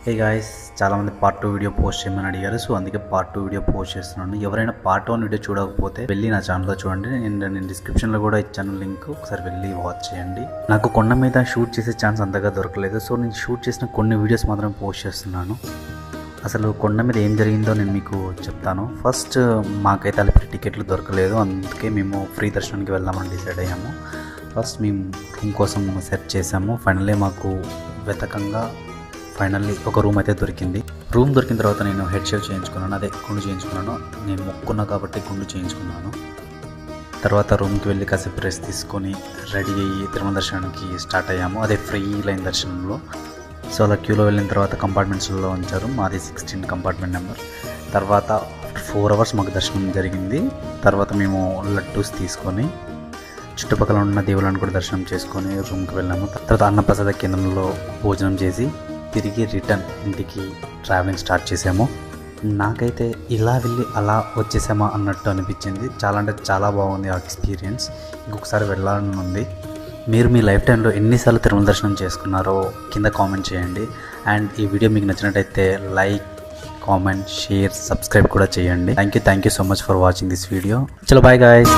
Hey guys, చాలామంది part 2 video post చేయమని అడిగారు. సో అందుకే పార్ట్ 2 వీడియో పోస్ట్ చేస్తున్నాను. ఎవరైనా పార్ట్ 1 వీడియో చూడకపోతే వెళ్ళి నా ఛానల్లో చూడండి. నేను డిస్క్రిప్షన్లో కూడా ఇచ్చాను లింక్, ఒకసారి వెళ్ళి వాచ్ చేయండి. నాకు కొండ మీద షూట్ చేసే ఛాన్స్ అంతగా దొరకలేదు. సో నేను షూట్ చేసిన కొన్ని వీడియోస్ మాత్రమే పోస్ట్ చేస్తున్నాను. అసలు కొండ మీద ఏం జరిగిందో నేను మీకు చెప్తాను. ఫస్ట్ మాకైతే అలిపిరి టికెట్లు దొరకలేదు, అందుకే మేము ఫ్రీ దర్శనానికి వెళ్దామని డిసైడ్ అయ్యాము. ఫస్ట్ మేము రూమ్ కోసం సెర్చ్ చేసాము. ఫైనల్లీ ఒక రూమ్ అయితే దొరికింది. రూమ్ దొరికిన తర్వాత నేను హెడ్ షేవ్ చేయించుకున్నాను, అదే గుండు చేయించుకున్నాను. నేను మొక్కున్నా కాబట్టి గుండు చేయించుకున్నాను. తర్వాత రూమ్కి వెళ్ళి కాసేపు రెస్ట్ తీసుకొని రెడీ అయ్యి తిరుమల దర్శనానికి స్టార్ట్ అయ్యాము, అదే ఫ్రీ లైన్ దర్శనంలో. సో అలా క్యూలో వెళ్ళిన తర్వాత కంపార్ట్మెంట్స్లో ఉంచారు. మాది 16 కంపార్ట్మెంట్ నెంబర్. తర్వాత 4 అవర్స్ మాకు దర్శనం జరిగింది. తర్వాత మేము లడ్డూస్ తీసుకొని చుట్టుపక్కల ఉన్న దేవుళ్ళని కూడా దర్శనం చేసుకొని రూమ్కి వెళ్ళాము. తర్వాత అన్నప్రసాద కేంద్రంలో భోజనం చేసి తిరిగి రిటర్న్ ఇంటికి ట్రావెలింగ్ స్టార్ట్ చేసాము. నాకైతే ఇలా వెళ్ళి అలా వచ్చేసామా అన్నట్టు అనిపించింది. చాలా అంటే చాలా బాగుంది ఆ ఎక్స్పీరియన్స్. ఇంకొకసారి వెళ్ళాలని ఉంది. మీరు మీ లైఫ్ టైంలో ఎన్నిసార్లు తిరుమల దర్శనం చేసుకున్నారో కింద కామెంట్ చేయండి. అండ్ ఈ వీడియో మీకు నచ్చినట్టయితే లైక్, కామెంట్, షేర్, సబ్స్క్రైబ్ కూడా చేయండి. Thank you so much for watching this video. చలో బాయ్ గాయ్స్.